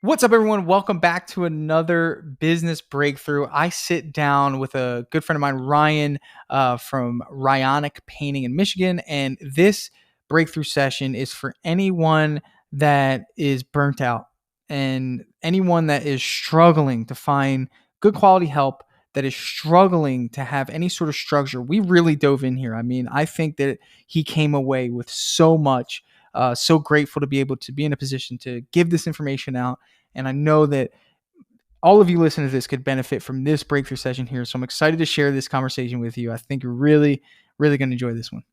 What's up, everyone? Welcome back to another business breakthrough. I sit down with a good friend of mine, Ryan, from Ryonic Painting in Michigan. And this breakthrough session is for anyone that is burnt out and anyone that is struggling to find good quality help, that is struggling to have any sort of structure. We really dove in here. I mean, I think that he came away with so much. So grateful to be able to be in a position to give this information out, and I know that all of you listening to this could benefit from this breakthrough session here. So I'm excited to share this conversation with you. I think you're really, really going to enjoy this one.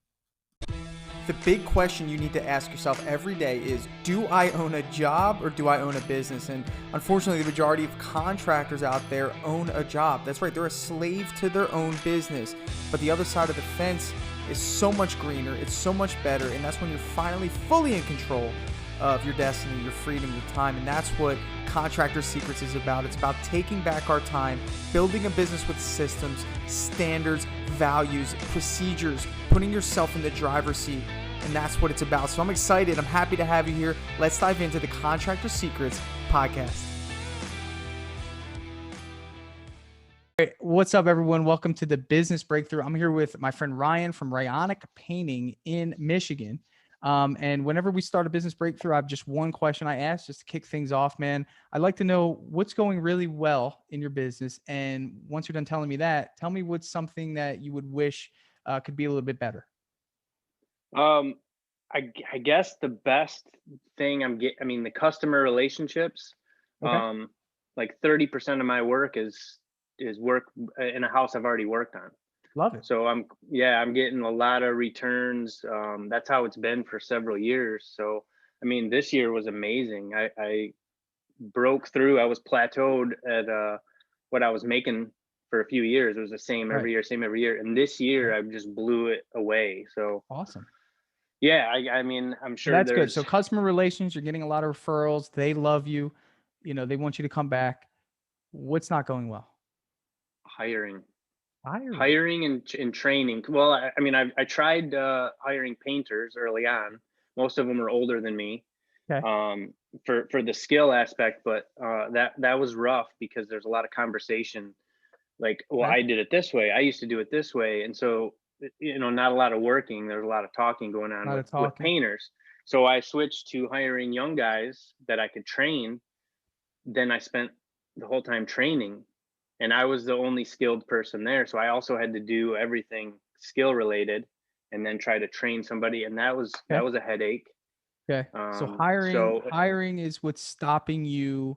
The big question you need to ask yourself every day is, do I own a job or do I own a business? And unfortunately, the majority of contractors out there own a job. That's right, they're a slave to their own business. But the other side of the fence is so much greener, it's so much better, and that's when you're finally fully in control of your destiny, your freedom, your time. And that's what Contractor Secrets is about. It's about taking back our time, building a business with systems, standards, values, procedures, putting yourself in the driver's seat. And that's what it's about. So I'm excited. I'm happy to have you here. Let's dive into the Contractor Secrets podcast. All right, what's up, everyone? Welcome to the Business Breakthrough. I'm here with my friend Ryan from Ryonic Painting in Michigan. And whenever we start a business breakthrough, I have just one question I ask just to kick things off, man. I'd like to know what's going really well in your business. And once you're done telling me that, tell me what's something that you would wish could be a little bit better. Um, I guess the best thing I mean, the customer relationships. Okay. Um, like 30% of my work is work in a house I've already worked on. Love it. So I'm getting a lot of returns. That's how it's been for several years. So I mean, this year was amazing. I broke through. I was plateaued at what I was making for a few years. It was the same Right. every year, same every year. And this year Right. I just blew it away. So Awesome. yeah, I mean, I'm So sure that's good. there's So customer relations, you're getting a lot of referrals. They love you. They want you to come back. What's not going well? hiring, Hiring. hiring and training. Well, I mean, I tried hiring painters early on. Most of them are older than me, Okay. for the skill aspect, but that was rough because there's a lot of conversation. Like, well, Okay. I did it this way. I used to do it this way, and so not a lot of working. There's a lot of talking going on Not with of talking. painters. So I switched to hiring young guys that I could train. Then I spent the whole time training, and I was the only skilled person there. So I also had to do everything skill related and then try to train somebody. And that Okay. was a headache. Okay. So hiring So hiring is what's stopping you.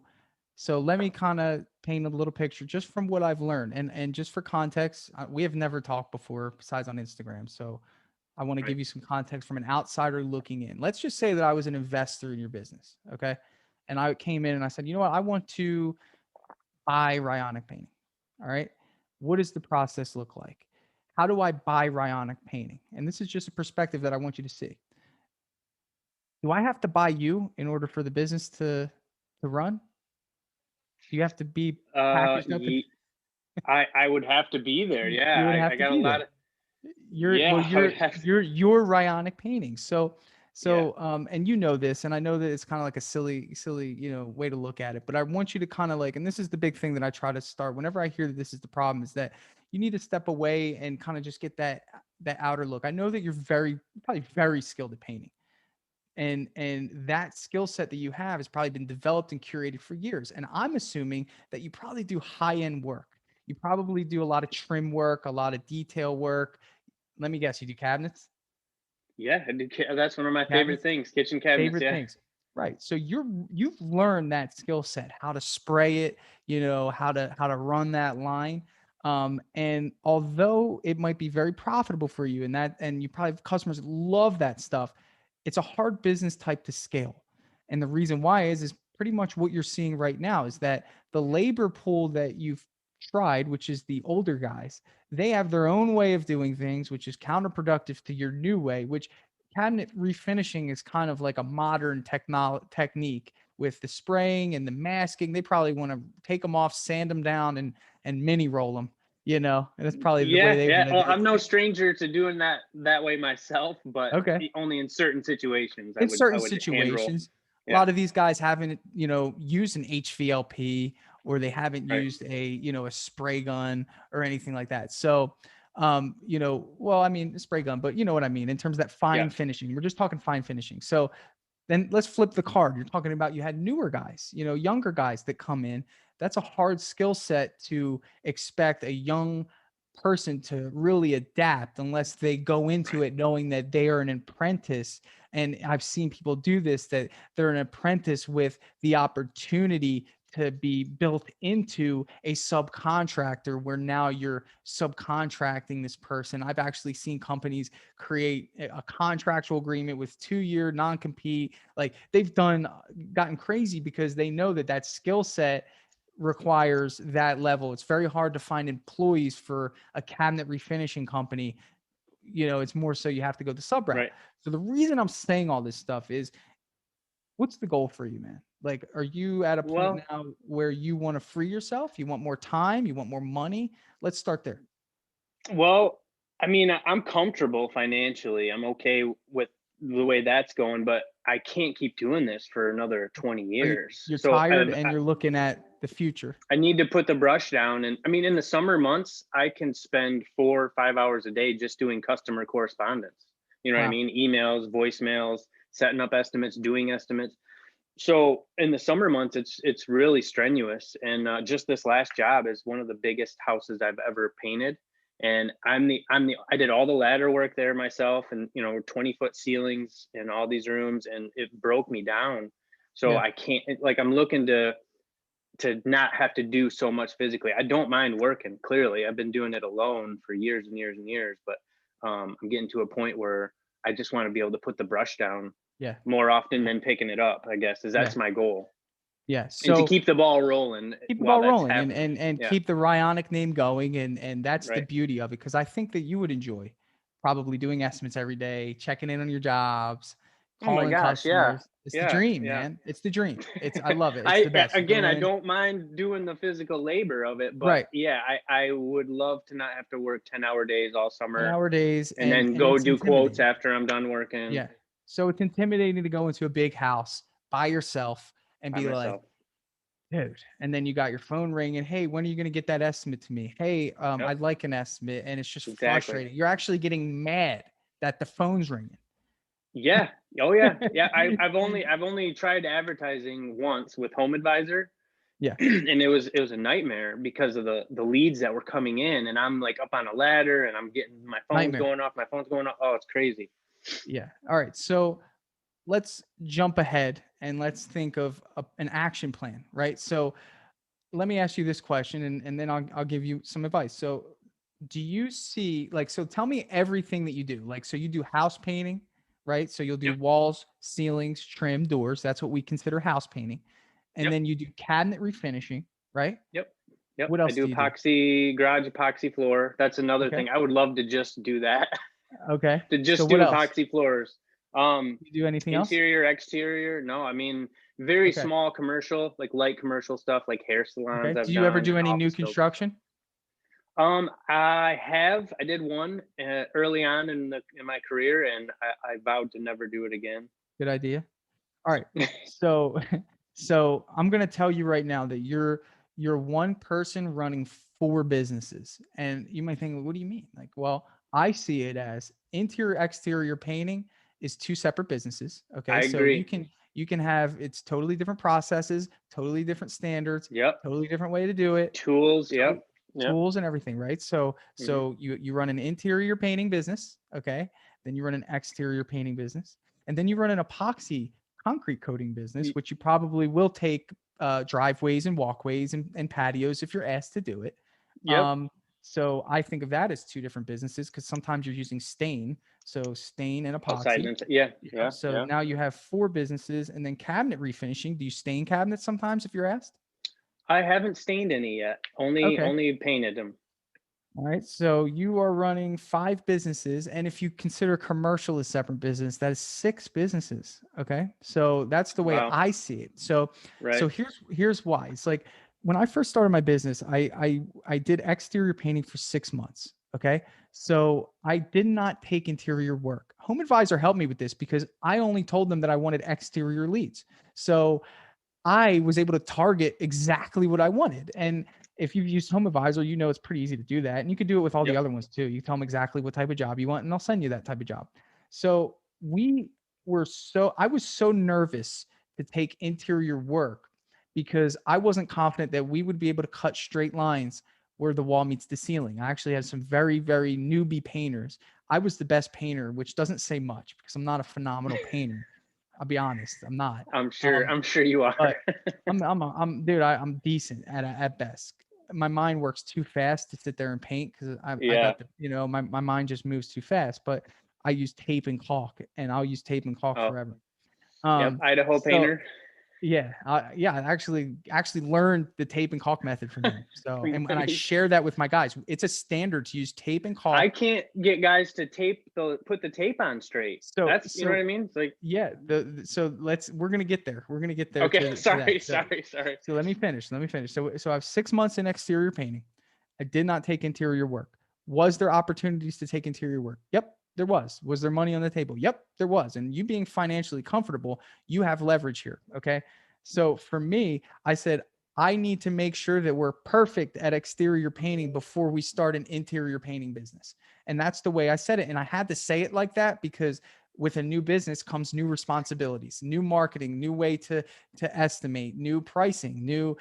So let me kind of paint a little picture just from what I've learned. And just for context, we have never talked before besides on Instagram. So I want to right. give you some context from an outsider looking in. Let's just say that I was an investor in your business, okay? And I came in and I said, "You know what? I want to buy Ryonic Painting." All right? What does the process look like? How do I buy Ryonic Painting? And this is just a perspective that I want you to see. Do I have to buy you in order for the business to run? Do you have to be packaged up? Ye I would have to be there. You Yeah, would I have to got a be lot there. of You're well, yeah, I would you're have to, you're you're Ryonic Painting. So yeah. so and you know this, and I know that it's kind of like a silly, way to look at it. But I want you to kind of like, and this is the big thing that I try to start whenever I hear that this is the problem, is that you need to step away and kind of just get that outer look. I know that you're probably very skilled at painting, and that skill set that you have has probably been developed and curated for years, and I'm assuming that you probably do high end work. You probably do a lot of trim work, a lot of detail work. Let me guess, you do cabinets? Yeah, that's one of my favorite Cabinets? things, kitchen cabinets, Favorite yeah. things. Right. So you've learned that skill set, how to spray it, how to run that line. And although it might be very profitable for you, and you probably have customers that love that stuff, it's a hard business type to scale. And the reason why is pretty much what you're seeing right now is that the labor pool that you've tried, which is the older guys, they have their own way of doing things, which is counterproductive to your new way, which cabinet refinishing is kind of like a modern technique with the spraying and the masking. They probably want to take them off, sand them down, and mini roll them. And that's probably the way Yeah, they yeah. want to Well, do it. I'm no stranger to doing that way myself, but Okay. only in certain situations In certain I would hand roll. situations, a Yeah. lot of these guys haven't, used an HVLP, or they haven't Right. used a spray gun or anything like that. So, well, I mean, spray gun, but you know what I mean in terms of that Yeah. fine finishing. We're just talking fine finishing. So then let's flip the card. You're talking about you had newer guys, younger guys that come in. That's a hard skill set to expect a young person to really adapt unless they go into it knowing that they are an apprentice. And I've seen people do this, that they're an apprentice with the opportunity to be built into a subcontractor, where now you're subcontracting this person. I've actually seen companies create a contractual agreement with 2-year non-compete. Like they've gotten crazy because they know that that skill set requires that level. It's very hard to find employees for a cabinet refinishing company. It's more so you have to go the sub route. Right. So the reason I'm saying all this stuff is, what's the goal for you, man? Like, are you at a point Well, now where you want to free yourself? You want more time? You want more money? Let's start there. Well, I mean, I'm comfortable financially. I'm okay with the way that's going, but I can't keep doing this for another 20 Are you, years. you're So tired and you're looking at the future. I need to put the brush down. And I mean, in the summer months, I can spend 4 or 5 hours a day just doing customer correspondence. You know what I Wow. mean? Emails, voicemails, setting up estimates, doing estimates. So in the summer months, it's really strenuous. And just this last job is one of the biggest houses I've ever painted. And I did all the ladder work there myself, and 20-foot ceilings in all these rooms, and it broke me down. So Yeah. I can't, like, I'm looking to not have to do so much physically. I don't mind working. Clearly, I've been doing it alone for years and years and years, but I'm getting to a point where I just want to be able to put the brush down Yeah. more often Yeah. than picking it up. I guess is Yeah. that's my goal, Yeah. and to So keep the ball rolling keep the while ball that's rolling, and happening. and Yeah, keep the Ryonic name going, and that's the right. beauty of it, because I think that you would enjoy probably doing estimates every day, checking in on your jobs, Oh my calling gosh, yeah, customers. It's the yeah, dream, yeah. man. It's the dream. I love it. It's the best. You Again, go I in. don't mind doing the physical labor of it, but Right. yeah, I would love to not have to work 10-hour days all And summer, hour days, and and then and go it's do quotes intimidating. after I'm done working Yeah. So it's intimidating to go into a big house by yourself and by be like, myself. dude, and then you got your phone ringing. Hey, when are you going to get that estimate to me? Hey, Yep, I'd like an estimate. And it's just exactly. frustrating. You're actually getting mad that the phone's ringing. Yeah. Oh yeah. Yeah. I've only tried advertising once with Home Advisor, Yeah. and it was a nightmare because of the leads that were coming in, and I'm like up on a ladder, and I'm getting my phone's Nightmare. going off, my phone's going off. Oh, it's crazy. Yeah. All right. So let's jump ahead and let's think of an action plan, right? So let me ask you this question, and then I'll give you some advice. So do you see, like, so tell me everything that you do. Like, so you do house painting, right? So you'll do Yep. walls, ceilings, trim, doors. That's what we consider house painting. And Yep. then you do cabinet refinishing, right? Yep. Yep. What I else do do you do? epoxy, garage epoxy floor. That's another Okay. thing. I would love to just do that. Okay. To So just what do else? epoxy floors. You do anything else? Interior, exterior. No, I mean very Okay. small commercial, like light commercial stuff, like hair Okay. salons Do I've you ever done do and any new office buildings. construction? I did one early on in my career, and I vowed to never do it again. Good idea. All right. So so I'm going to tell you right now that you're one person running four businesses. And you might think, what do you mean? Like, well, I see it as interior exterior painting is two separate businesses. Okay? I So you agree. can have, it's totally different processes, totally different standards, Yep. totally different way to do it. Tools. Yep. to- Yep. Tools and everything, right? So Hmm. you run an interior painting business, okay? Then you run an exterior painting business, and then you run an epoxy concrete coating business, which you probably will take driveways and walkways and patios if you're asked to do it. Yep. Um, so I think of that as two different businesses, because sometimes you're using stain, so stain and Outside and epoxy. inside. Yeah. Yeah. So Yeah. now you have four businesses, and then cabinet refinishing. Do you stain cabinets sometimes if you're asked? I haven't stained any yet. Only Okay. only painted them. All right. So you are running five businesses. And if you consider commercial a separate business, that is six businesses. Okay. So that's the way Wow. I see it. So Right. here's why. It's like when I first started my business, I did exterior painting for 6 months. Okay. So I did not take interior work. Home Advisor helped me with this because I only told them that I wanted exterior leads. So I was able to target exactly what I wanted. And if you've used Home Advisor, you know it's pretty easy to do that. And you can do it with all the Yep. other ones too. You tell them exactly what type of job you want, and they'll send you that type of job. So I was so nervous to take interior work because I wasn't confident that we would be able to cut straight lines where the wall meets the ceiling. I actually had some very, very newbie painters. I was the best painter, which doesn't say much because I'm not a phenomenal painter. I'll be honest, I'm not. I'm sure. Um, I'm sure you are. but dude, I'm decent at best. My mind works too fast to sit there and paint because I Yeah. got my mind just moves too fast. But I use tape and caulk, and I'll use tape and caulk Oh, forever. yep. Idaho So painter. yeah, yeah, I actually learned the tape and caulk method from him. So and I Nice. share that with my guys. It's a standard to use tape and I caulk. can't get guys to put the tape on straight. So That's, you know what I so mean? It's like, yeah, so we're gonna get there. We're gonna get there okay, to that. sorry, sorry, sorry. So let me finish. Let me finish. So I have 6 months in exterior painting. I did not take interior work. Was there opportunities to take interior work? Yep, there was. Was there money on the table? Yep, there was. And you being financially comfortable, you have leverage here. Okay. So for me, I said, I need to make sure that we're perfect at exterior painting before we start an interior painting business. And that's the way I said it. And I had to say it like that because with a new business comes new responsibilities, new marketing, new way to estimate, new pricing, new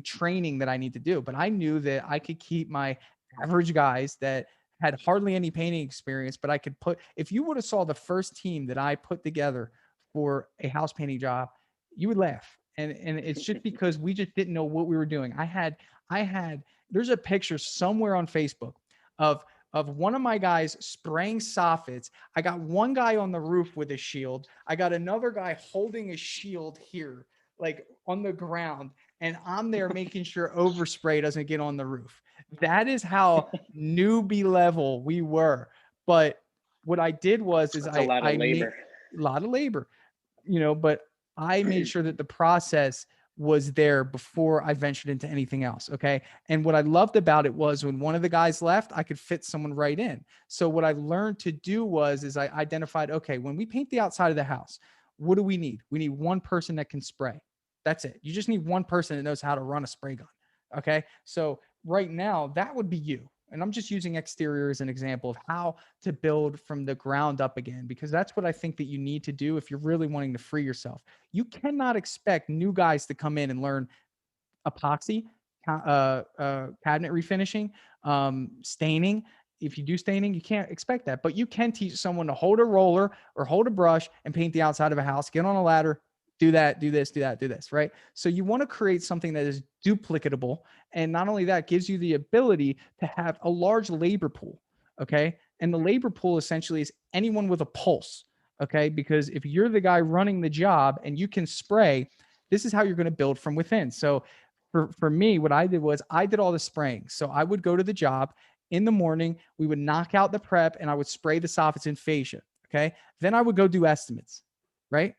training that I need to do. But I knew that I could keep my average guys that had hardly any painting experience, but I could put, if you would have saw the first team that I put together for a house painting job, you would laugh. And it's just because we just didn't know what we were doing. I had there's a picture somewhere on Facebook of one of my guys spraying soffits. I got one guy on the roof with a shield. I got another guy holding a shield here, like on the ground, and I'm there making sure overspray doesn't get on the roof. That is how newbie level we were. But what I did was is That's a lot of I made labor. a lot of labor, but I made sure that the process was there before I ventured into anything else. Okay. And what I loved about it was when one of the guys left, I could fit someone right in. So what I learned to do is I identified, okay, when we paint the outside of the house, what do we need? We need one person that can spray. That's it. You just need one person that knows how to run a spray gun. Okay. So right now, that would be you. And I'm just using exterior as an example of how to build from the ground up again, because that's what I think that you need to do if you're really wanting to free yourself. You cannot expect new guys to come in and learn epoxy, cabinet refinishing, staining. If you do staining, you can't expect that, but you can teach someone to hold a roller or hold a brush and paint the outside of a house, get on a ladder, do that, do this, do that, do this, right? So you want to create something that is duplicatable. And not only that, gives you the ability to have a large labor pool. Okay. And the labor pool essentially is anyone with a pulse. Okay. Because if you're the guy running the job and you can spray, this is how you're going to build from within. So for me, what I did was I did all the spraying. So I would go to the job in the morning, we would knock out the prep and I would spray the soffits in fascia. Okay. Then I would go do estimates, right?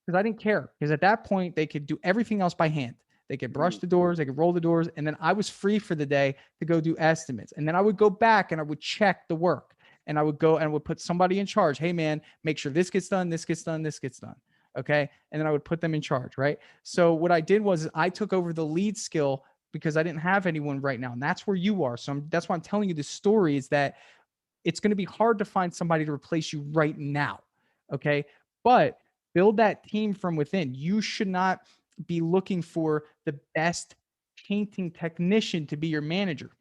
Because I didn't care. Because at that point, they could do everything else by hand. They could brush Mm. the doors, they could roll the doors, and then I was free for the day to go do estimates. And then I would go back and I would check the work. And I would go and would put somebody in charge. Hey man, make sure this gets done, this gets done, this gets done. Okay. And then I would put them in charge, right? So what I did was I took over the lead skill because I didn't have anyone right now. And that's where you are. So that's why I'm telling you this story is that it's going to be hard to find somebody to replace you right now. Okay. But build that team from within. You should not be looking for the best painting technician to be your manager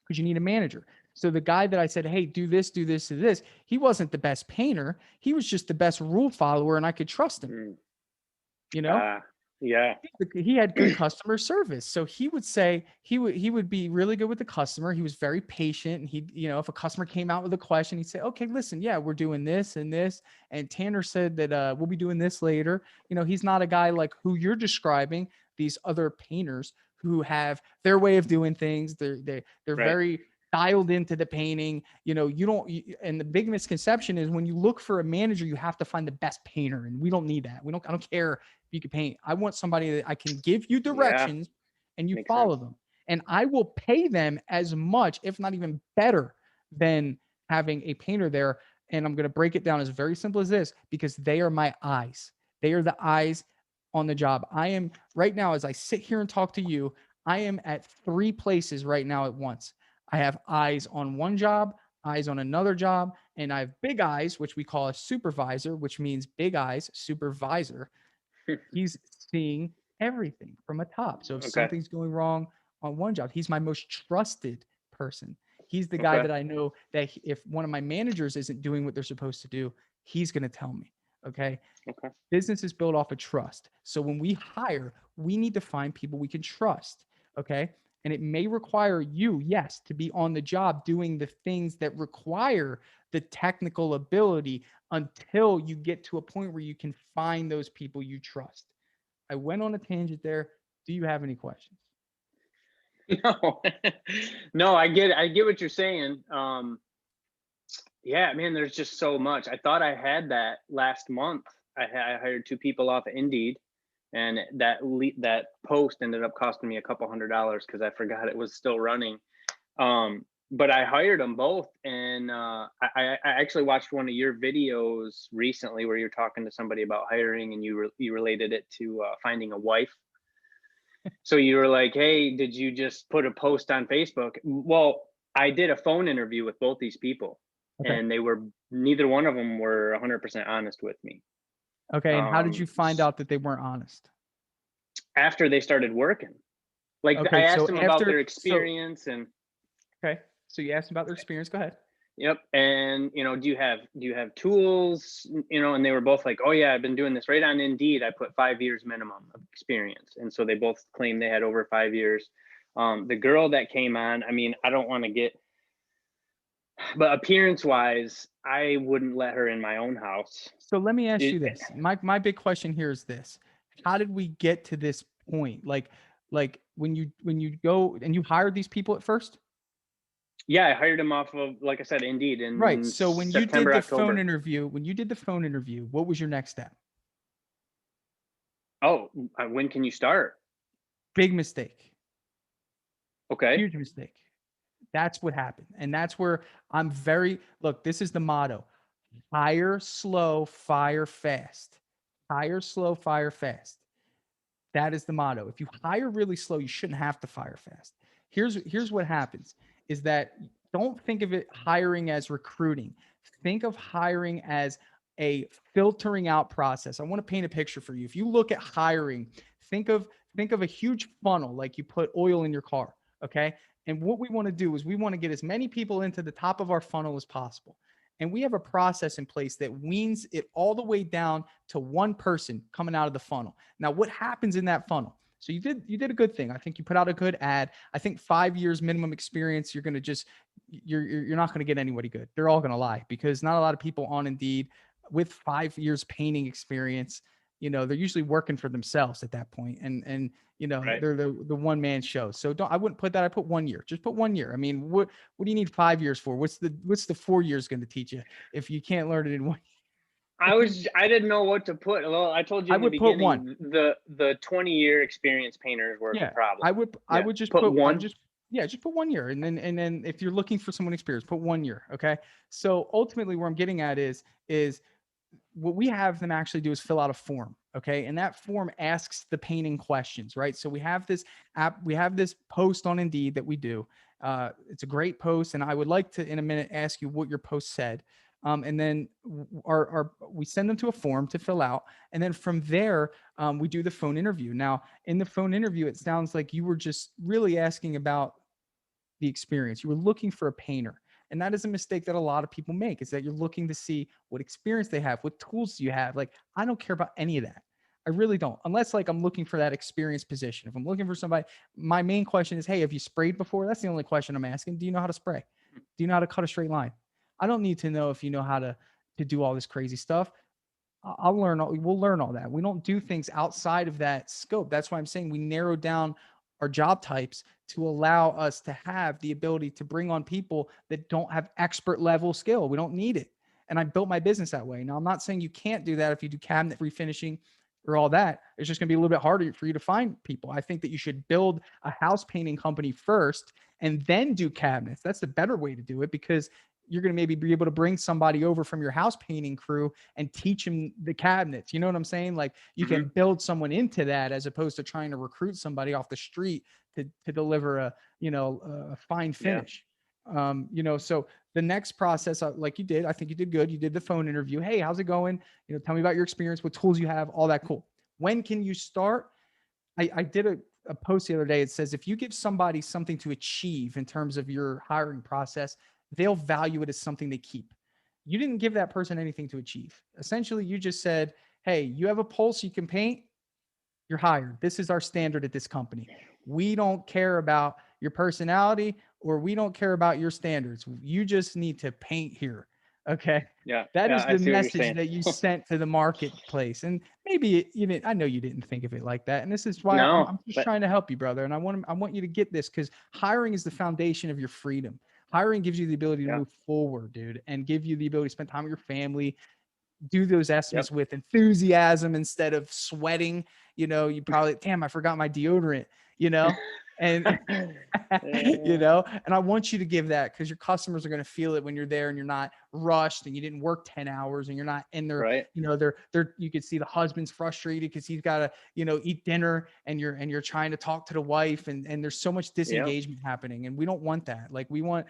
because you need a manager. So the guy that I said, hey, do this, do this, do this, he wasn't the best painter. He was just the best rule follower and I could trust him, Mm. you know? Ah, yeah. He had good customer service. So he would say he would be really good with the customer. He was very patient. And he, if a customer came out with a question, he'd say, okay, listen, yeah, we're doing this and this. And Tanner said that we'll be doing this later. He's not a guy like who you're describing, these other painters who have their way of doing things. They're Right. very dialed into the painting. You don't, and the big misconception is when you look for a manager, you have to find the best painter. And we don't need that. I don't care if you can paint. I want somebody that I can give you Yeah. directions and you Makes follow sense. them. And I will pay them as much, if not even better, than having a painter there. And I'm going to break it down as very simple as this, because they are my eyes. They are the eyes on the job. I am right now, as I sit here and talk to you, I am at 3 places right now at once. I have eyes on one job, eyes on another job, and I have big eyes, which we call a supervisor, which means big eyes, supervisor. He's seeing everything from a top. So if Okay. something's going wrong on one job, he's my most trusted person. He's the guy Okay. that I know that if one of my managers isn't doing what they're supposed to do, he's going to tell me. Okay. Okay. Business is built off of trust. So when we hire, we need to find people we can trust. Okay. And it may require you, yes, to be on the job doing the things that require the technical ability until you get to a point where you can find those people you trust. I went on a tangent there. Do you have any questions? No, no, I get what you're saying. Yeah, man, there's just so much. I thought I had that last month. I hired 2 people off of Indeed, and that post ended up costing me a couple $100 because I forgot it was still running. But I hired them both, and I actually watched one of your videos recently where you're talking to somebody about hiring, and you related it to finding a wife. So you were like, "Hey, did you just put a post on Facebook?" Well, I did a phone interview with both these people, Okay. and neither one of them were 100% honest with me. Okay. And how did you find out that they weren't honest? After they started working, like Okay. I asked So them about after, their so, experience, and okay. So you asked about their experience. Go ahead. yep, and do you have tools, and they were both like, "Oh yeah, I've been doing this." Right on Indeed, I put 5 years minimum of experience, and so they both claimed they had over 5 years. The girl that came on, I mean, I don't want to get, but appearance wise, I wouldn't let her in my own house. So let me ask It, you this. My big question here is this. How did we get to this point? Like when you go and you hired these people at first? yeah, I hired him off of, like I said, Indeed Right. in So when you did September, the phone October. interview, what was your next step? Oh, when can you start? Big mistake. Okay. Huge mistake. That's what happened. And that's where I'm very look, this is the motto. Hire slow, fire fast. Hire slow, fire fast. That is the motto. If you hire really slow, you shouldn't have to fire fast. Here's what happens is that don't think of it hiring as recruiting. Think of hiring as a filtering out process. I want to paint a picture for you. If you look at hiring, think of think of a huge funnel like you put oil in your car, okay? And what we want to do is we want to get as many people into the top of our funnel as possible. And we have a process in place that weans it all the way down to one person coming out of the funnel. Now, what happens in that funnel? So you did a good thing. I think you put out a good ad. I think 5 years minimum experience. You're gonna just you're not gonna get anybody good. They're all gonna lie because not a lot of people on Indeed with 5 years painting experience. They're usually working for themselves at that point, and Right. they're the one man show. So don't I wouldn't put that. I put 1 year. Just put 1 year. I mean, what do you need 5 years for? What's the 4 years going to teach you if you can't learn it in one? I didn't know what to put. Well, I told you I in the would put one. beginning, the 20-year experienced painters were the Yeah, problem. I would just Put put I would one. just yeah, just put 1 year, and then if you're looking for someone experienced, put 1 year. Okay. So ultimately, where I'm getting at is what we have them actually do is fill out a form. Okay. And that form asks the painting questions, right? So we have this post on Indeed that we do. It's a great post. And I would like to, in a minute, ask you what your post said. And then we send them to a form to fill out. And then from there, we do the phone interview. Now, in the phone interview, it sounds like you were just really asking about the experience. You were looking for a painter. And that is a mistake that a lot of people make is that you're looking to see what experience they have, what tools do you have. Like, I don't care about any of that. I really don't. Unless like I'm looking for that experience position. If I'm looking for somebody, my main question is, hey, have you sprayed before? That's the only question I'm asking. Do you know how to spray? Do you know how to cut a straight line? I don't need to know if you know how to do all this crazy stuff. We'll learn all that. We don't do things outside of that scope. That's why I'm saying we narrow down our job types to allow us to have the ability to bring on people that don't have expert level skill. We don't need it. And I built my business that way. Now, I'm not saying you can't do that if you do cabinet refinishing, or all that, it's just going to be a little bit harder for you to find people. I think that you should build a house painting company first and then do cabinets. That's the better way to do it, because you're going to maybe be able to bring somebody over from your house painting crew and teach them the cabinets. You know what I'm saying? Like, you can Hmm. build someone into that, as opposed to trying to recruit somebody off the street to deliver a, a fine Yeah. finish. So the next process, like you did, I think you did good. You did the phone interview. Hey, how's it going? Tell me about your experience, what tools you have, all that. Cool. When can you start? I did a post the other day. It says, if you give somebody something to achieve in terms of your hiring process, they'll value it as something they keep. You didn't give that person anything to achieve. Essentially, you just said, hey, you have a pulse you can paint, you're hired. This is our standard at this company. We don't care about your personality, or we don't care about your standards. You just need to paint here. Okay. Yeah. That Yeah. is I the see what you're message saying. that you sent to the marketplace. And maybe you didn't, I know you didn't think of it like that. And this is why I'm, No, I'm just but trying to help you, brother. And I want you to get this, because hiring is the foundation of your freedom. Hiring gives you the ability to yeah. move forward, dude, and give you the ability to spend time with your family, do those estimates Yep. with enthusiasm instead of sweating. You probably, damn, I forgot my deodorant, you know, and and I want you to give that, because your customers are going to feel it when you're there and you're not rushed and you didn't work 10 hours and you're not in there. Right. You could see the husband's frustrated because he's got to, eat dinner, and you're trying to talk to the wife, and there's so much Yeah. disengagement happening. And we don't want that. Like, we want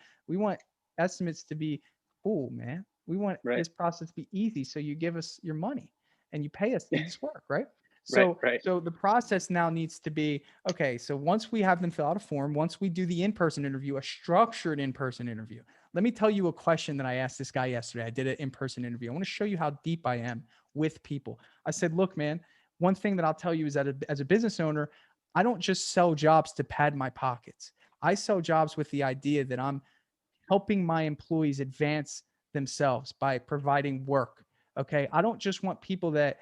estimates to be cool, man. We want Right. this process to be easy. So you give us your money and you pay us to do this work, right? Right. So, Right. so the process now needs to be, okay. So once we have them fill out a form, once we do the in-person interview, a structured in-person interview, let me tell you a question that I asked this guy yesterday. I did an in-person interview. I want to show you how deep I am with people. I said, look, man, one thing that I'll tell you is that as a business owner, I don't just sell jobs to pad my pockets. I sell jobs with the idea that I'm helping my employees advance themselves by providing work. Okay. I don't just want people that,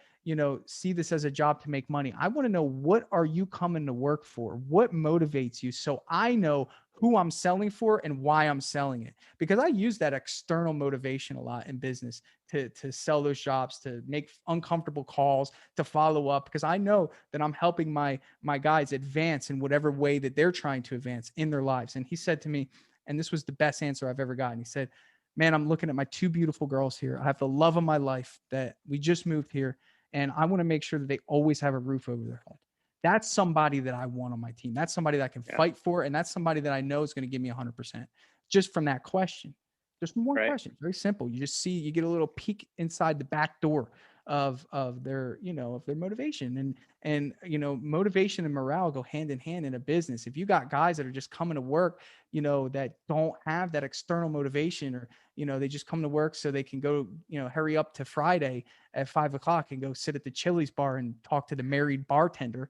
see this as a job to make money. I want to know, what are you coming to work for? What motivates you? So I know who I'm selling for and why I'm selling it. Because I use that external motivation a lot in business to sell those jobs, to make uncomfortable calls, to follow up, because I know that I'm helping my guys advance in whatever way that they're trying to advance in their lives. And he said to me, and this was the best answer I've ever gotten. He said, man, I'm looking at my two beautiful girls here. I have the love of my life that we just moved here, and I want to make sure that they always have a roof over their head. That's somebody that I want on my team. That's somebody that I can Yeah. fight for. And that's somebody that I know is going to give me 100% just from that question. Just one Right. question. Very simple. You get a little peek inside the back door of their, of their motivation. And motivation and morale go hand in hand in a business. If you got guys that are just coming to work, that don't have that external motivation, or, they just come to work so they can go, hurry up to Friday at 5 o'clock and go sit at the Chili's bar and talk to the married bartender,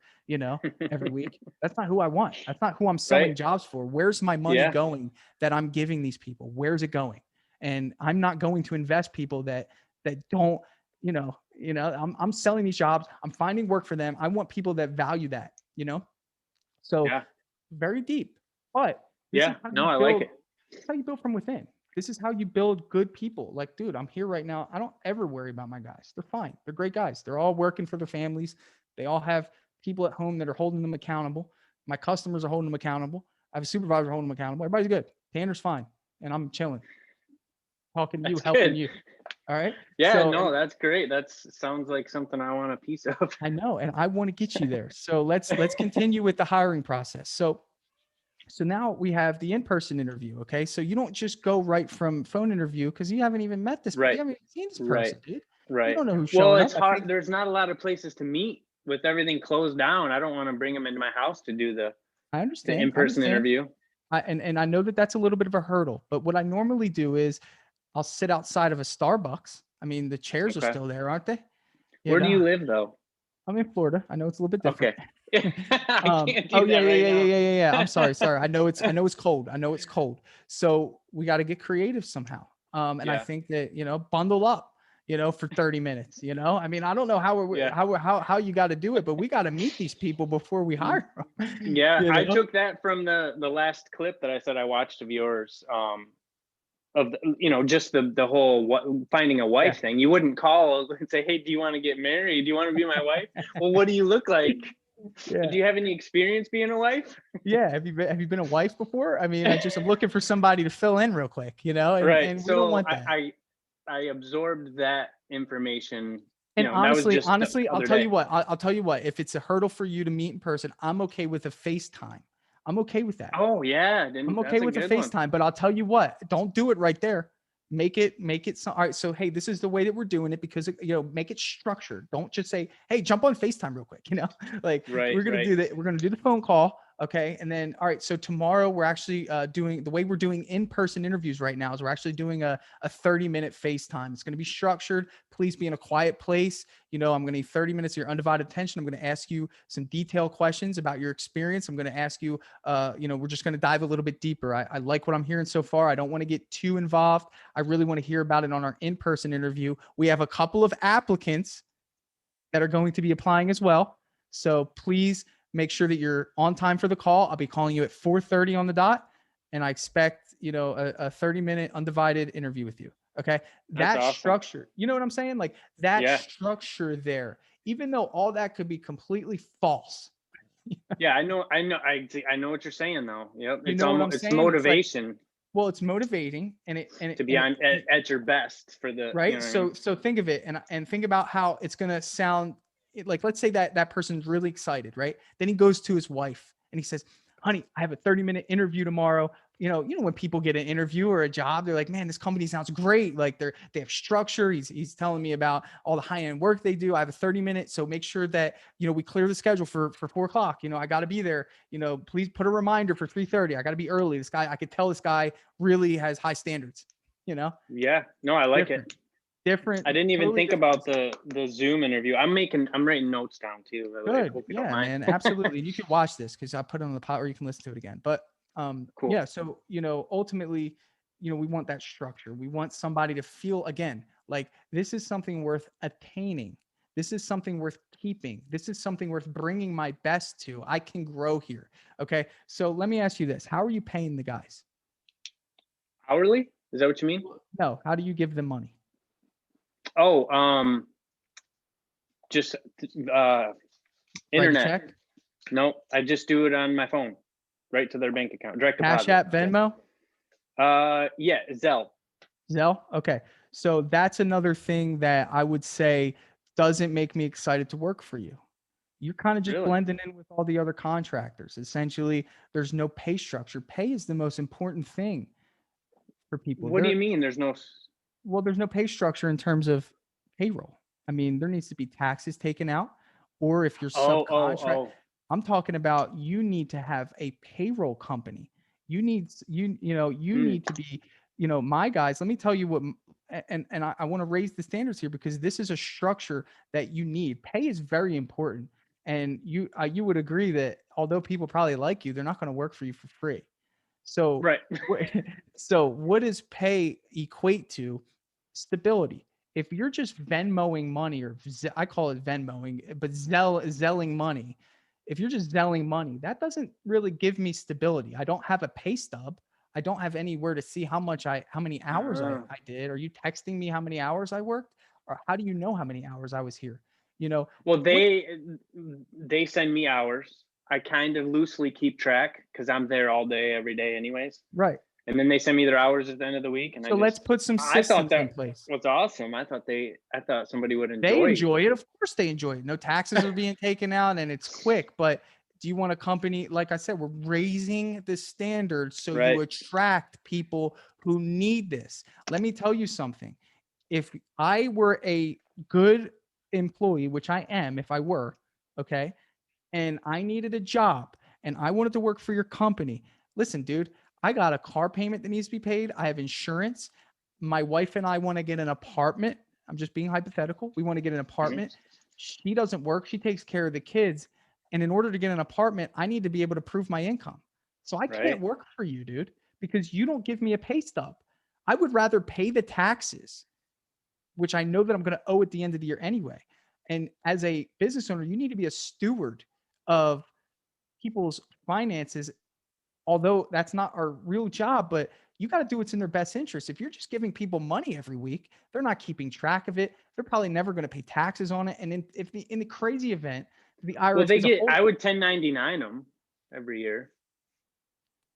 every week. That's not who I want. That's not who I'm selling Right. jobs for. Where's my money Yeah. going that I'm giving these people? Where's it going? And I'm not going to invest people that don't, I'm selling these jobs. I'm finding work for them. I want people that value that. So Yeah. very deep, but this is Yeah. how No, you I like build, it. this is how you build from within. This is how you build good people. Like, dude, I'm here right now. I don't ever worry about my guys. They're fine. They're great guys. They're all working for their families. They all have people at home that are holding them accountable. My customers are holding them accountable. I have a supervisor holding them accountable. Everybody's good. Tanner's fine. And I'm chilling, talking to you, That's helping good. you. All right. Yeah. So, No, and that's great. That's sounds like something I want a piece of. I know, and I want to get you there. So let's continue with the hiring process. So now we have the in-person interview. Okay. So you don't just go right from phone interview, because you haven't even met this, you Right. haven't even seen this Right. person, dude. You Right. don't know who's Well, showing up. it's I hard. think There's not a lot of places to meet with everything closed down. I don't want to bring them into my house to do I the understand. I in-person understand. interview. And I know that that's a little bit of a hurdle, but what I normally do is I'll sit outside of a Starbucks. I mean, the chairs are Okay. still there, aren't they? You Where do know, you live though? I'm in Florida. I know it's a little bit different. Okay. I can't Oh do yeah, that yeah, right yeah, yeah, now. yeah, yeah, yeah. I'm sorry, sorry. I know it's cold. I know it's cold. So we got to get creative somehow. And I Yeah. think that, bundle up, for 30 minutes. I mean, I don't know Yeah. how you got to do it, but we got to meet these people before we Mm, hire them. yeah. You I know? took that from the last clip that I said I watched of yours. of just the whole finding a Yeah. wife thing. You wouldn't call and say, "Hey, do you want to get married? Do you want to be my wife?" Well, what do you look like? Yeah. Do you have any experience being a wife? Yeah. Have you been a wife before? I mean, I'm looking for somebody to fill in real quick, and Right. we don't So want that. I absorbed that information. And That was just the honestly, I'll other tell day. you what. I'll tell you what. If it's a hurdle for you to meet in person, I'm okay with a FaceTime. I'm okay with that. Oh yeah, then I'm okay that's a with a good one. FaceTime, but I'll tell you what, don't do it right there. Make it so, all right. So, hey, this is the way that we're doing it because, make it structured. Don't just say, hey, jump on FaceTime real quick. Like Right, we're going to right. do that. We're going to do the phone call. Okay. And then, all right. So tomorrow we're actually doing the way we're doing in-person interviews right now is we're actually doing a 30-minute FaceTime. It's going to be structured. Please be in a quiet place. I'm going to need 30 minutes of your undivided attention. I'm going to ask you some detailed questions about your experience. I'm going to ask you, we're just going to dive a little bit deeper. I like what I'm hearing so far. I don't want to get too involved. I really want to hear about it on our in-person interview. We have a couple of applicants that are going to be applying as well. So please make sure that you're on time for the call. I'll be calling you at 4:30 on the dot, and I expect a 30-minute undivided interview with you. Okay, That's that awesome. structure. You know what I'm saying? Like that Yeah. structure there. Even though all that could be completely false, Yeah, I know what you're saying though. Yep. you It's know what I'm almost it's saying? It's like, motivation well, it's motivating, and it and it to be and it, on and it at your best for the, you right. know what I mean? So think of it, and think about how it's going to sound. Like, let's say that person's really excited, right? Then he goes to his wife and he says, honey, I have a 30-minute interview tomorrow. When people get an interview or a job, they're like, man, this company sounds great. Like they have structure. He's telling me about all the high-end work they do. I have a 30-minute, so make sure that we clear the schedule for 4 o'clock. I got to be there. Please put a reminder for 3:30. I got to be early. This guy, I could tell this guy really has high standards. You know, Yeah. No, I like different, it. I different, didn't even totally think different. about the Zoom interview. I'm writing notes down too, by the way. Good. Hope you don't Yeah, mind. man. Absolutely. And you can watch this because I put it on the pot or you can listen to it again. But Cool. yeah, so ultimately, we want that structure. We want somebody to feel again like this is something worth attaining. This is something worth keeping. This is something worth bringing my best to. I can grow here. Okay. So let me ask you this. How are you paying the guys? Hourly? Is that what you mean? No. How do you give them money? Oh, just Write a internet. check? No, I just do it on my phone, right to their bank account, direct Cash deposit. App, Venmo? Yeah, Zelle. Zelle? Okay. So that's another thing that I would say doesn't make me excited to work for you. You're kind of just Really? blending in with all the other contractors. Essentially, there's no pay structure. Pay is the most important thing for people. What do you mean? There's no. Well, there's no pay structure in terms of payroll. I mean, there needs to be taxes taken out, or if you're Oh, oh, subcontract, oh. I'm talking about you need to have a payroll company. You Hmm. need to be, my guys. Let me tell you what, and I want to raise the standards here because this is a structure that you need. Pay is very important, and you would agree that although people probably like you, they're not going to work for you for free. So, Right. so what does pay equate to? Stability. If you're just Venmoing money, or I call it Venmoing, but zelling money. If you're just zelling money, that doesn't really give me stability. I don't have a pay stub. I don't have anywhere to see how many hours Uh, I did. Are you texting me how many hours I worked? Or how do you know how many hours I was here? You know, well, what they send me hours. I kind of loosely keep track because I'm there all day, every day, anyways. right. And then they send me their hours at the end of the week, and So let's put some I thought systems in that place. was awesome. I thought somebody would They enjoy. enjoy it. Of course they enjoy it. No taxes are being taken out and it's quick. But do you want a company? Like I said, we're raising the standards so you Right. attract people who need this. Let me tell you something. If I were a good employee, which I am, if I were, okay, and I needed a job and I wanted to work for your company, listen, dude, I got a car payment that needs to be paid. I have insurance. My wife and I want to get an apartment. I'm just being hypothetical. We want to get an Hmm. apartment. She doesn't work. She takes care of the kids. And in order to get an apartment, I need to be able to prove my income. So I can't Right. work for you, dude, because you don't give me a pay stub. I would rather pay the taxes, which I know that I'm going to owe at the end of the year anyway. And as a business owner, you need to be a steward of people's finances, although that's not our real job, but You got to do what's in their best interest. If you're just giving people money every week, they're not keeping track of it. They're probably never going to pay taxes on it. And in the crazy event, the Well, IRS they gives a get. whole, I would 1099 them every year.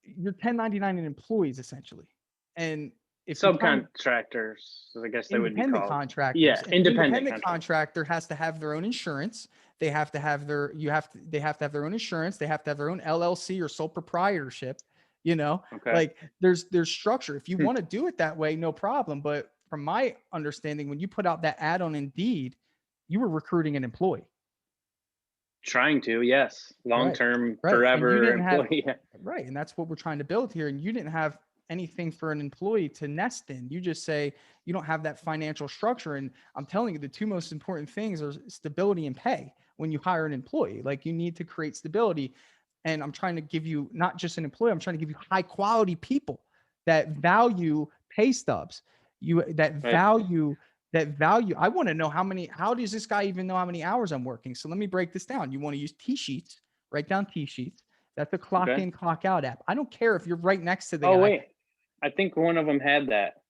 you're 1099 in employees essentially. And if you're trying to Subcontractors, I guess they would be independent called. Yeah, contractors, and the independent independent contractors. contractor has to have their own insurance. They have to have their they have to have their own insurance. They have to have their own LLC or sole proprietorship. You know, Okay. like there's structure. If you Hmm. want to do it that way, no problem. But from my understanding, when you put out that ad on Indeed, you were recruiting an employee. Trying to, yes, long Right. term, Right. And you forever didn't have employee. right. And that's what we're trying to build here. And you didn't have anything for an employee to nest in. You just say you don't have that financial structure. And I'm telling you, the two most important things are stability and pay when you hire an employee. Like you need to create stability. And I'm trying to give you not just an employee, I'm trying to give you high quality people that value pay stubs. You Right. that value. I want to know how does this guy even know how many hours I'm working? So let me break this down. You want to use T sheets, write down T sheets. That's a clock Okay. in, clock out app. I don't care if you're right next to the Oh guy. wait, I think one of them had that,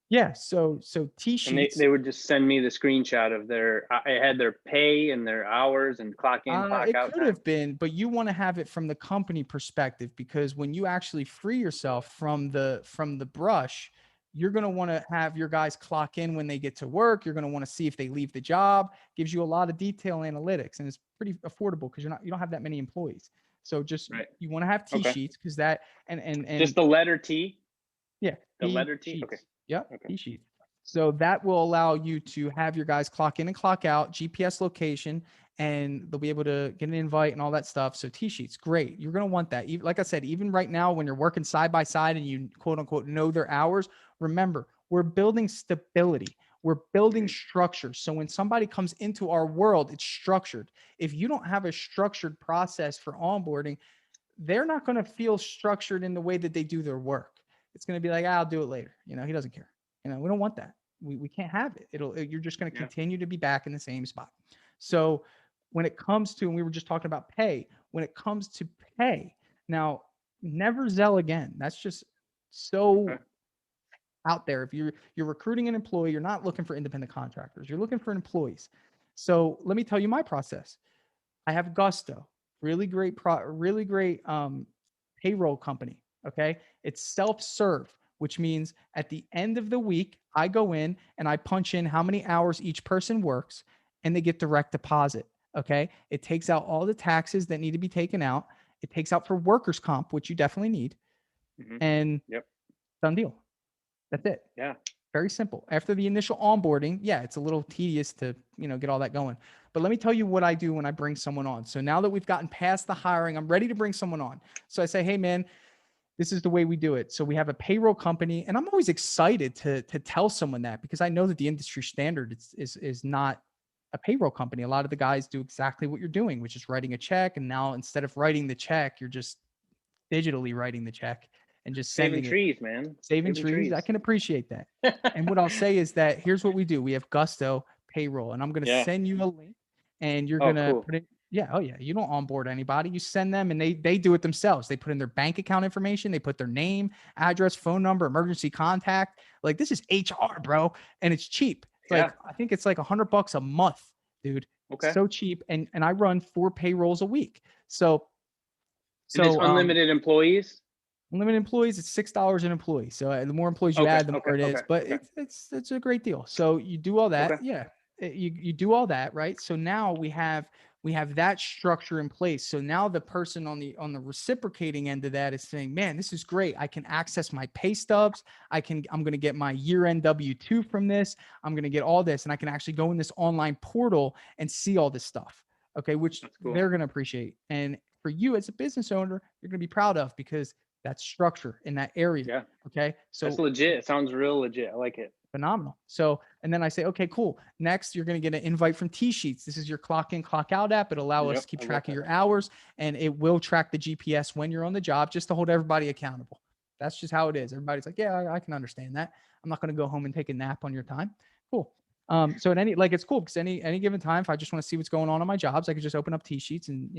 Yeah. So T and sheets. they would just send me the screenshot of their. I had their pay and their hours and clock in, clock It out could time. have been, but you want to have it from the company perspective because when you actually free yourself from the brush, you're going to want to have your guys clock in when they get to work. You're going to want to see if they leave the job. Gives you a lot of detail analytics, and it's pretty affordable because you don't have that many employees. So just Right. you want to have T Okay. sheets because that Just and the letter T. yeah, The T letter T. Okay. sheets. Yep, Okay. T sheets. So that will allow you to have your guys clock in and clock out, GPS location, and they'll be able to get an invite and all that stuff. So T sheets, great. You're going to want that. Even, like I said, even right now, when you're working side by side and you quote unquote know their hours, remember, we're building stability. We're building Mhm. structure. So when somebody comes into our world, it's structured. If you don't have a structured process for onboarding, they're not going to feel structured in the way that they do their work. It's going to be like, I'll do it later. He doesn't care. We don't want that. We can't have it. You're just going to Yeah. continue to be back in the same spot. So when it comes to, and we were just talking about pay, when it comes to pay, now never Zell again. That's just Okay. so out there. If you're recruiting an employee, you're not looking for independent contractors. You're looking for employees. So let me tell you my process. I have Gusto, really great payroll company. Okay, it's self-serve, which means at the end of the week, I go in and I punch in how many hours each person works, and they get direct deposit. Okay, it takes out all the taxes that need to be taken out. It takes out for workers' comp, which you definitely need, Hmm. and Yep. done deal. That's it. Yeah. Very simple. After the initial onboarding, yeah, it's a little tedious to, get all that going. But let me tell you what I do when I bring someone on. So now that we've gotten past the hiring, I'm ready to bring someone on. So I say, hey man, this is the way we do it. So we have a payroll company, and I'm always excited to tell someone that because I know that the industry standard is not a payroll company. A lot of the guys do exactly what you're doing, which is writing a check. And now instead of writing the check, you're just digitally writing the check and just Saving sending it. trees, man. Saving Saving trees. I trees. can appreciate that. And what I'll say is that here's what we do. We have Gusto payroll, and I'm going to Yeah. send you a link, and you're Oh, going to cool. put it. Yeah. Oh yeah. You don't onboard anybody. You send them, and they do it themselves. They put in their bank account information. They put their name, address, phone number, emergency contact. Like this is HR, bro, and it's cheap. It's like Yeah. I think it's like $100 a month, dude. It's Okay. so cheap, and I run 4 payrolls a week. So And it's so unlimited employees. unlimited employees, it's $6 an employee. So the more employees you Okay. add, the Okay. more it Okay. is. But Okay. it's a great deal. So you do all that, Okay. yeah. You do all that, right? So now we have that structure in place. So now the person on the reciprocating end of that is saying, man, this is great. I can access my pay stubs. I'm going to get my year-end W-2 from this. I'm going to get all this, and I can actually go in this online portal and see all this stuff. Okay, which That's cool. they're going to appreciate. And for you as a business owner, you're going to be proud of because that's structure in that area. Yeah. Okay. That's So legit. It sounds real legit. I like it. phenomenal. So, and then I say, okay, cool. Next, you're going to get an invite from T Sheets. This is your clock in, clock out app. It'll allow us to Yep. keep I love track of that. your hours, and it will track the GPS when you're on the job just to hold everybody accountable. That's just how it is. Everybody's like, yeah, I can understand that. I'm not going to go home and take a nap on your time. Cool. So at it's cool because any given time, if I just want to see what's going on my jobs, I could just open up T Sheets and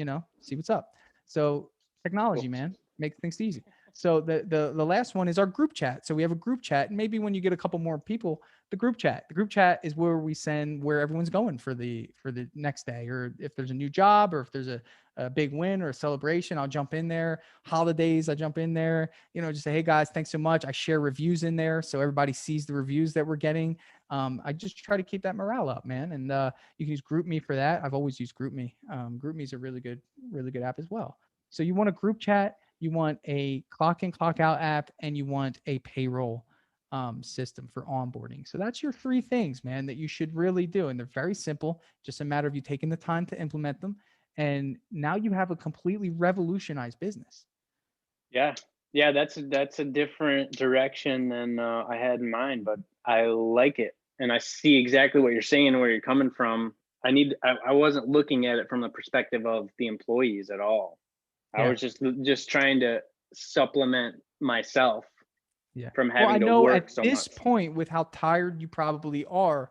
see what's up. So technology, Cool. man, makes things easy. So the last one is our group chat. So we have a group chat, and maybe when you get a couple more people, the group chat. The group chat is where we send where everyone's going for the next day, or if there's a new job, or if there's a big win or a celebration, I'll jump in there. Holidays, I jump in there. Just say, hey guys, thanks so much. I share reviews in there so everybody sees the reviews that we're getting. I just try to keep that morale up, man. And you can use GroupMe for that. I've always used GroupMe. GroupMe is a really good app as well. So you want a group chat, you want a clock in, clock out app, and you want a payroll system for onboarding. So that's your three things, man, that you should really do. And they're very simple, just a matter of you taking the time to implement them. And now you have a completely revolutionized business. Yeah. Yeah, that's a different direction than I had in mind, but I like it. And I see exactly what you're saying and where you're coming from. I wasn't looking at it from the perspective of the employees at all. I Yeah. was just trying to supplement myself Yeah. from Well, I having to know work at so this much. point, with how tired you probably are,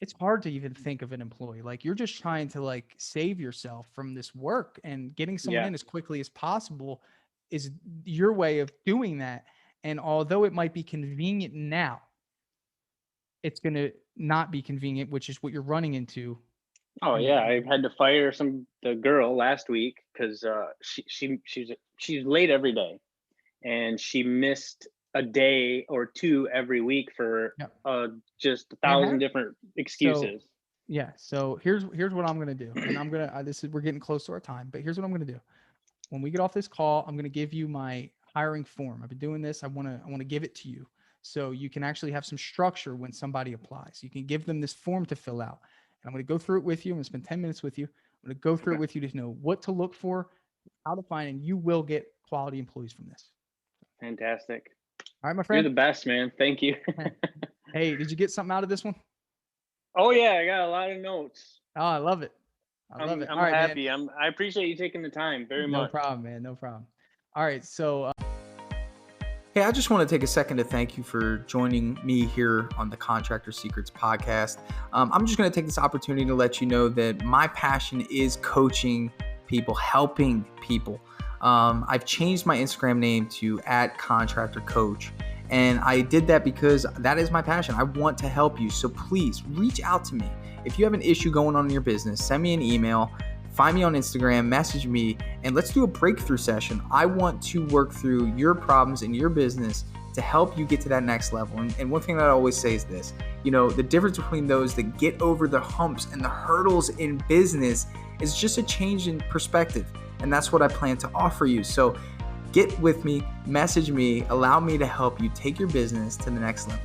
it's hard to even think of an employee. Like you're just trying to like save yourself from this work, and getting someone Yeah. in as quickly as possible is your way of doing that. And although it might be convenient now, it's going to not be convenient, which is what you're running into. Oh In the, yeah, in I the had to fire the girl last week because she's late every day, and she missed a day or two every week for yeah, just a and it thousand happens. different So excuses. yeah, so here's what I'm going to do. And I'm going to, this is, we're getting close to our time, but here's what I'm going to do. When we get off this call, I'm going to give you my hiring form. I've been doing this. I want to give it to you so you can actually have some structure when somebody applies. You can give them this form to fill out. And I'm going to go through it with you. I'm going to spend 10 minutes with you. I'm going to go through it Okay, with you to know what to look for, how to find, and you will get quality employees from this. fantastic. All right, my You're friend. the best, man. Thank you. Hey, did you get something out of this one? Oh yeah, I got a lot of notes. Oh, I love it. I love I'm it. All I'm right, man. happy. I appreciate you taking the time very No much. problem, man. No problem. All right. So, hey, I just want to take a second to thank you for joining me here on the Contractor Secrets podcast. I'm just going to take this opportunity to let you know that my passion is coaching people, helping people. I've changed my Instagram name to @contractorcoach. And I did that because that is my passion. I want to help you. So please reach out to me. If you have an issue going on in your business, send me an email, find me on Instagram, message me, and let's do a breakthrough session. I want to work through your problems in your business to help you get to that next level. And one thing that I always say is this, the difference between those that get over the humps and the hurdles in business is just a change in perspective. And that's what I plan to offer you. So get with me, message me, allow me to help you take your business to the next level.